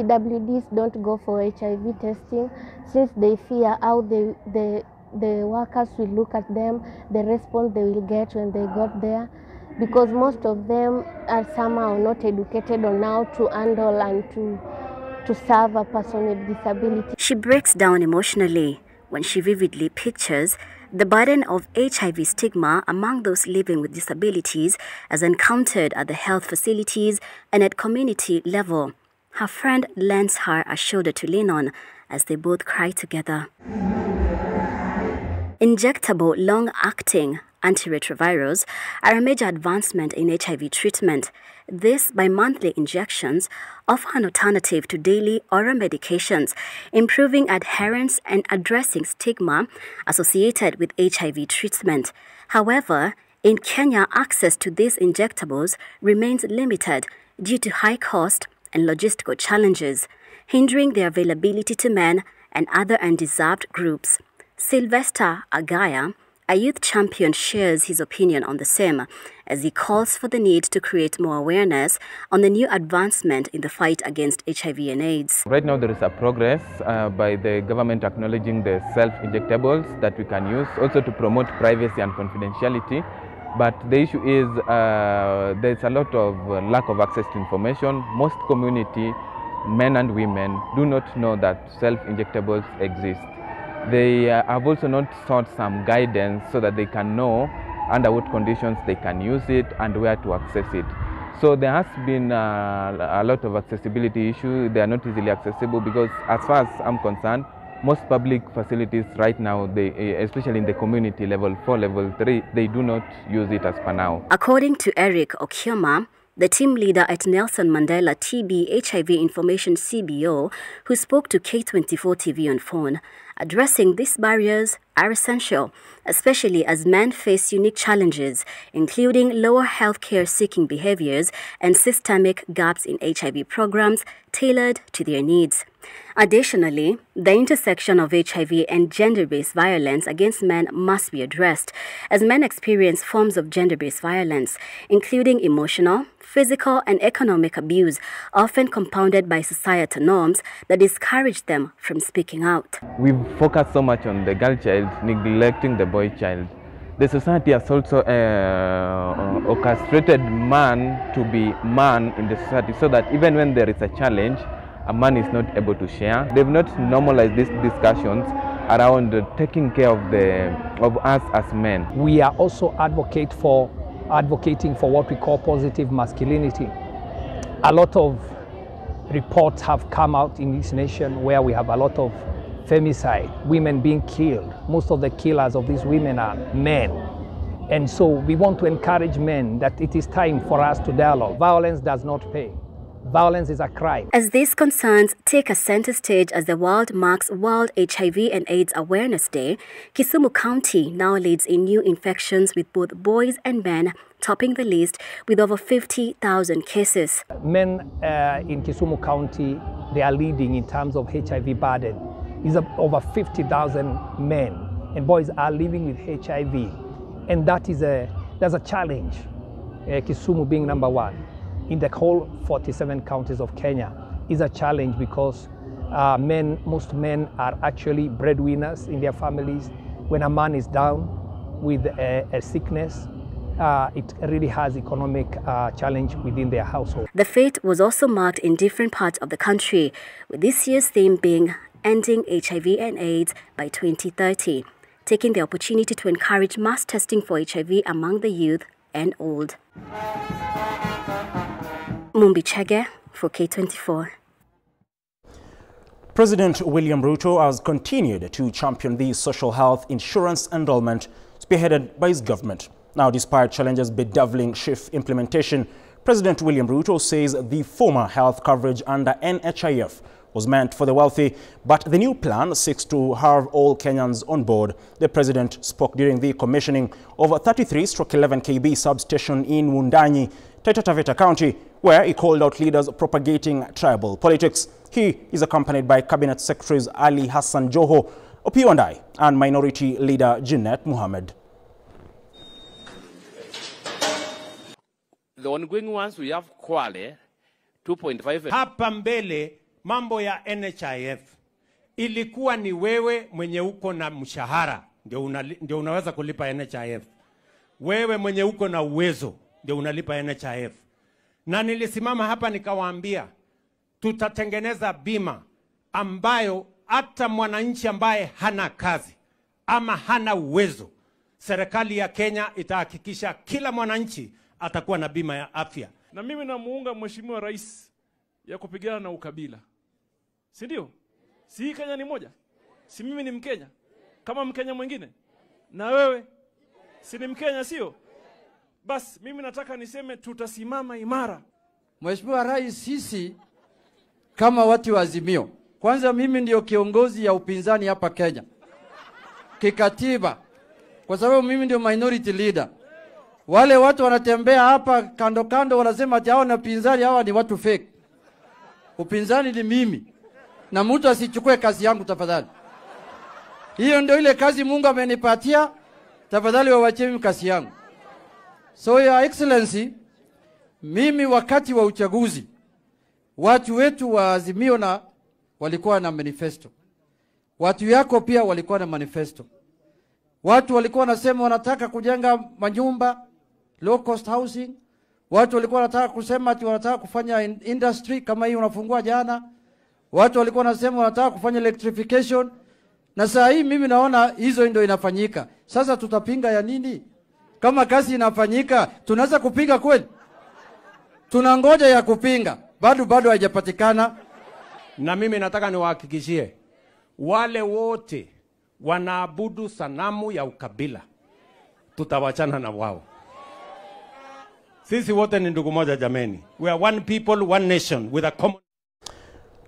PWDs don't go for HIV testing since they fear how the workers will look at them, the response they will get when they got there, because most of them are somehow not educated on how to handle and to serve a person with disability. She breaks down emotionally when she vividly pictures the burden of HIV stigma among those living with disabilities as encountered at the health facilities and at community level. Her friend lends her a shoulder to lean on as they both cry together. Injectable long-acting antiretrovirals are a major advancement in HIV treatment. This bi-monthly injections offer an alternative to daily oral medications, improving adherence and addressing stigma associated with HIV treatment. However, in Kenya, access to these injectables remains limited due to high cost and logistical challenges, hindering their availability to men and other undeserved groups. Sylvester Agaya, a youth champion, shares his opinion on the same as he calls for the need to create more awareness on the new advancement in the fight against HIV and AIDS. Right now there is a progress by the government acknowledging the self-injectables that we can use, also to promote privacy and confidentiality. But the issue is there's a lot of lack of access to information. Most community, men and women, do not know that self-injectables exist. They have also not sought some guidance so that they can know under what conditions they can use it and where to access it. So there has been a lot of accessibility issues. They are not easily accessible because, as far as I'm concerned, most public facilities right now, especially in the community level 4, level 3, they do not use it as per now. According to Eric Okioma, the team leader at Nelson Mandela TB HIV Information CBO, who spoke to K24 TV on phone, addressing these barriers are essential, especially as men face unique challenges, including lower healthcare seeking behaviors and systemic gaps in HIV programs tailored to their needs. Additionally, the intersection of HIV and gender-based violence against men must be addressed, as men experience forms of gender-based violence, including emotional, physical, and economic abuse, often compounded by societal norms that discourage them from speaking out. We've focused so much on the girl child, neglecting the boy child. The society has also orchestrated man to be man in the society, so that even when there is a challenge, a man is not able to share. They've not normalized these discussions around taking care of us as men. We are also advocating for what we call positive masculinity. A lot of reports have come out in this nation where we have a lot of femicide, women being killed. Most of the killers of these women are men. And so we want to encourage men that it is time for us to dialogue. Violence does not pay. Violence is a crime. As these concerns take a center stage as the world marks World HIV and AIDS Awareness Day, Kisumu County now leads in new infections, with both boys and men topping the list with over 50,000 cases. Men in Kisumu County, they are leading in terms of HIV burden. It's over 50,000 men, and boys are living with HIV. And that's a challenge, Kisumu being number one. In the whole 47 counties of Kenya is a challenge because most men are actually breadwinners in their families. When a man is down with a sickness, it really has economic challenge within their household. The fete was also marked in different parts of the country, with this year's theme being Ending HIV and AIDS by 2030, taking the opportunity to encourage mass testing for HIV among the youth and old. Mumbi Chege for K24. President William Ruto has continued to champion the social health insurance enrollment spearheaded by his government. Now, despite challenges bedeviling SHIF implementation, President William Ruto says the former health coverage under NHIF was meant for the wealthy, but the new plan seeks to have all Kenyans on board. The president spoke during the commissioning of a 33/11 kV substation in Wundanyi, Taita Taveta County, where he called out leaders propagating tribal politics. He is accompanied by Cabinet Secretaries Ali Hassan Joho, Opiyo Wandayi, and Minority Leader Jeanette Mohammed. The ongoing ones we have Kwale 2.5. Hapa mbele mambo ya NHIF ilikuwa ni wewe mwenye uko na mshahara ndio unaweza kulipa NHIF. Wewe mwenye uko na uwezo ndio unalipa NHIF. Na nilisimama hapa nikawaambia tutatengeneza bima ambayo hata mwananchi ambaye hana kazi ama hana uwezo, serikali ya Kenya itahakikisha kila mwananchi atakuwa na bima ya afya. Na mimi namuunga Mheshimiwa Rais ya kupigana na ukabila. Si ndio? Si Kenya ni moja? Si mimi ni Mkenya kama Mkenya mwingine? Na wewe si ni Mkenya sio? Bas mimi nataka niseme tutasimama imara. Mheshimiwa Rais, sisi kama watu wa Azimio, kwanza mimi ndio kiongozi ya upinzani hapa Kenya kikatiba, kwa sababu mimi ndio minority leader. Wale watu wanatembea hapa kando kando wanasema ati hao na upinzani, hawa ni watu fake. Upinzani ni mimi, na mtu asichukue kazi yangu tafadhali. Hiyo ndio ile kazi Mungu amenipatia, tafadhali wawache mimi kazi yangu. So your excellency, mimi wakati wa uchaguzi watu wetu wa Azimio na walikuwa na manifesto. Watu yako pia walikuwa na manifesto. Watu walikuwa wanasema wanataka kujenga manyumba, low cost housing. Watu walikuwa wanataka kusema ati wanataka kufanya industry kama hii unafungua jana. Watu walikuwa wanasema wanataka kufanya electrification. Na saa hii mimi naona hizo ndio inafanyika. Sasa tutapinga ya nini? Kama kazi inafanyika, tunaweza kupinga kweli? Tunangoja ya kupinga. Bado haijapatikana. Na mimi nataka niwahakikishie wale wote wanaabudu sanamu ya ukabila, tutawachana na wao. Sisi wote ni ndugu moja jameni. We are one people, one nation with a common.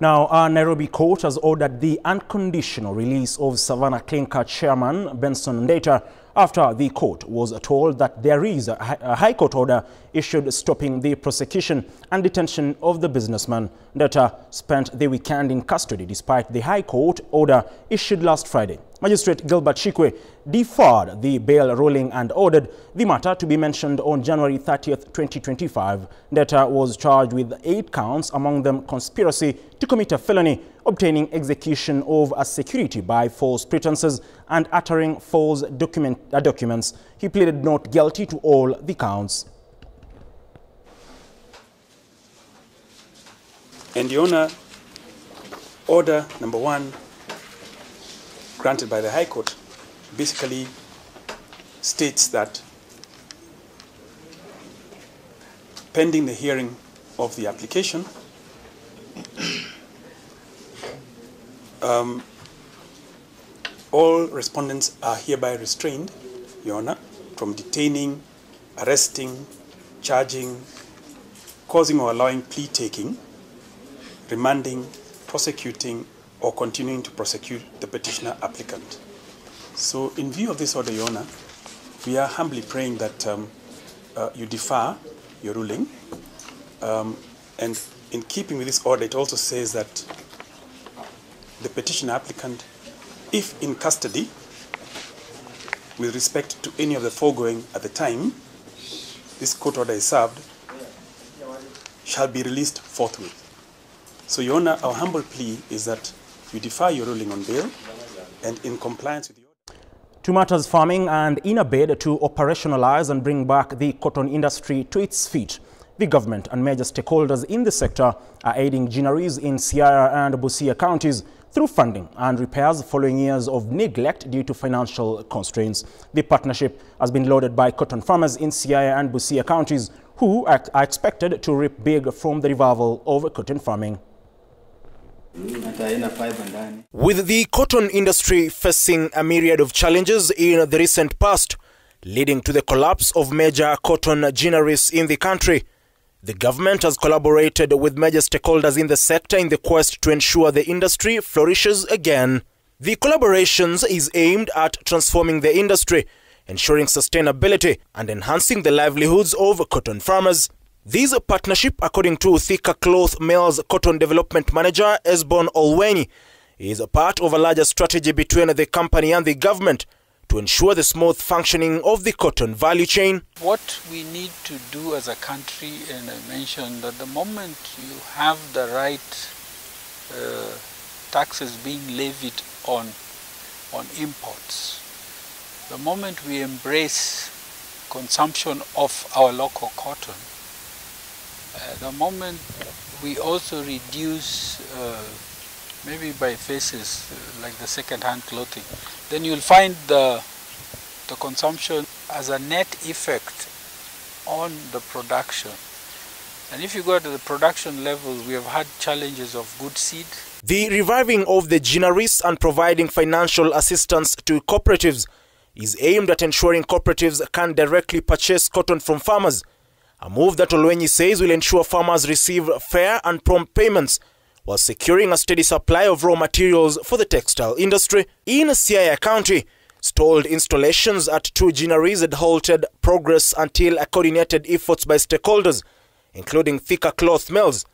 Now, our Nairobi court has ordered the unconditional release of Savannah Clinker chairman Benson Ndeta after the court was told that there is a High Court order issued stopping the prosecution and detention of the businessman. Ndeta spent the weekend in custody despite the High Court order issued last Friday. Magistrate Gilbert Chikwe deferred the bail ruling and ordered the matter to be mentioned on January 30th, 2025. Ndeta was charged with 8 counts, among them conspiracy to commit a felony, obtaining execution of a security by false pretenses, and uttering false documents. He pleaded not guilty to all the counts. And Your Honor, order number 1 granted by the High Court basically states that pending the hearing of the application, all respondents are hereby restrained, Your Honor, from detaining, arresting, charging, causing or allowing plea taking, remanding, prosecuting, or continuing to prosecute the petitioner applicant. So in view of this order, Your Honor, we are humbly praying that you defer your ruling. And in keeping with this order, it also says that the petitioner applicant, if in custody, with respect to any of the foregoing at the time this court order is served, shall be released forthwith. So, Your Honor, our humble plea is that you defer your ruling on bail and in compliance with the order. To matters farming, and in a bid to operationalize and bring back the cotton industry to its feet, the government and major stakeholders in the sector are aiding ginneries in Siaya and Busia counties through funding and repairs following years of neglect due to financial constraints. The partnership has been lauded by cotton farmers in Siaya and Busia counties, who are expected to reap big from the revival of cotton farming. With the cotton industry facing a myriad of challenges in the recent past, leading to the collapse of major cotton ginneries in the country, the government has collaborated with major stakeholders in the sector in the quest to ensure the industry flourishes again. The collaborations is aimed at transforming the industry, ensuring sustainability and enhancing the livelihoods of cotton farmers. This partnership, according to Thika Cloth Mills Cotton Development Manager Esbon Olweni, is a part of a larger strategy between the company and the government to ensure the smooth functioning of the cotton value chain. What we need to do as a country, and I mentioned that the moment you have the right taxes being levied on imports. The moment we embrace consumption of our local cotton, the moment we also reduce maybe by phases like the second-hand clothing, then you'll find the consumption as a net effect on the production. And if you go to the production level, we have had challenges of good seed. The reviving of the ginaries and providing financial assistance to cooperatives is aimed at ensuring cooperatives can directly purchase cotton from farmers, a move that Olwenyi says will ensure farmers receive fair and prompt payments while securing a steady supply of raw materials for the textile industry. In Siaya County, stalled installations at 2 ginaries had halted progress until a coordinated efforts by stakeholders, including thicker cloth mills,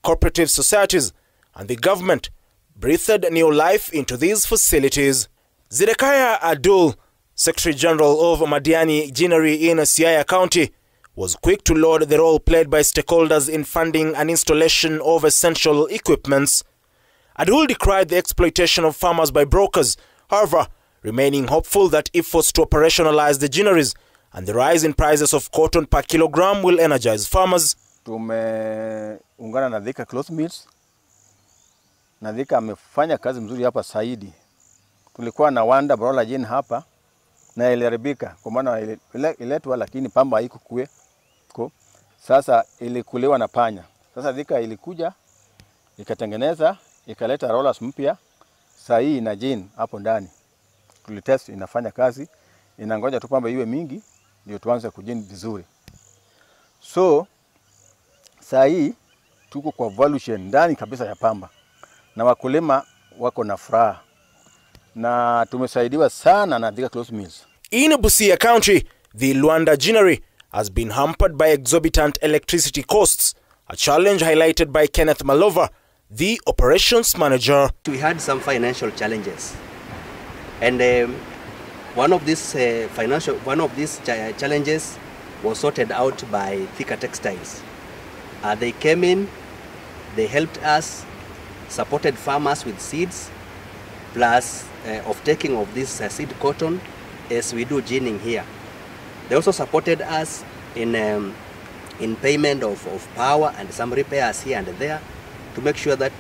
cooperative societies, and the government, breathed new life into these facilities. Zedekiah Adul, Secretary General of Madiani Ginnery in Siaya County, was quick to laud the role played by stakeholders in funding an installation of essential equipments. Adul decried the exploitation of farmers by brokers, however, remaining hopeful that efforts to operationalize the ginneries and the rise in prices of cotton per kilogram will energize farmers. Tumeungana na Thika Cloth Mills. Na Thika amefanya kazi mzuri hapa Saidi. Tulikuwa na Wanda Brola Jane hapa na iliharibika kwa maana iletwa lakini pamba haikukuwe. Sasa ilikuliwa na panya. Sasa Thika ilikuja ikatengeneza ikaleta rollers mpya Saidi na Jane hapo ndani. Tulitest inafanya kazi, inangoja tu pamba iwe mingi ndio tuanze kujini vizuri. So Saidi tuko kwa valuation ndani kabisa ya pamba. Na wakulima wako na furaha. Na tumesaidiwa sana na Thika Cloth Mills. In Busia County, the Luanda Ginnery has been hampered by exorbitant electricity costs, a challenge highlighted by Kenneth Malova, the operations manager. We had some financial challenges. And one of these challenges was sorted out by Thika Textiles. They came in, they helped us, supported farmers with seeds, plus of taking of this seed cotton as we do ginning here. They also supported us in payment of power and some repairs here and there to make sure that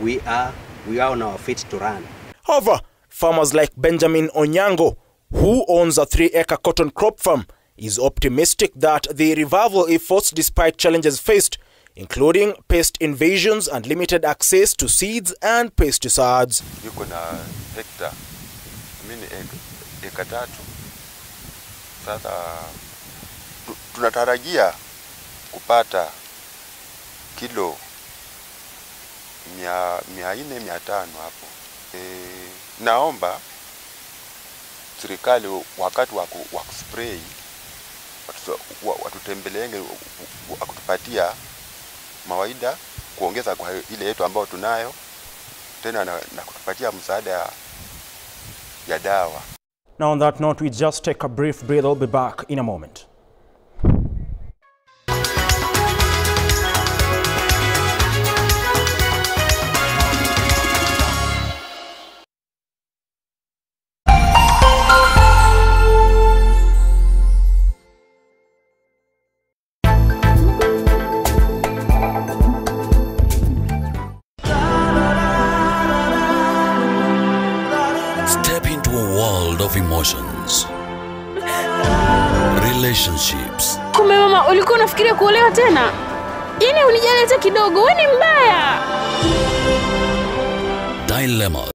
we are on our feet to run. However, farmers like Benjamin Onyango, who owns a 3-acre cotton crop farm, is optimistic that the revival efforts, despite challenges faced, including pest invasions and limited access to seeds and pesticides. Yuko na hekta, eka 3. Sasa tunatarajia kupata kilo 400-500 hapo. Naomba serikali wakati wa kuspray watutembelenge wakutupatia mawaida kuongeza kwa ile yetu ambayo tunayo tena na kutupatia msaada ya dawa. Now on that note, we just take a brief break. I'll be back in a moment. Step into a world of emotions, relationships. Kumbe mama, ulikuwa unafikiria kuolewa tena? Ili unijalete kidogo, wewe ni mbaya. Dilemma.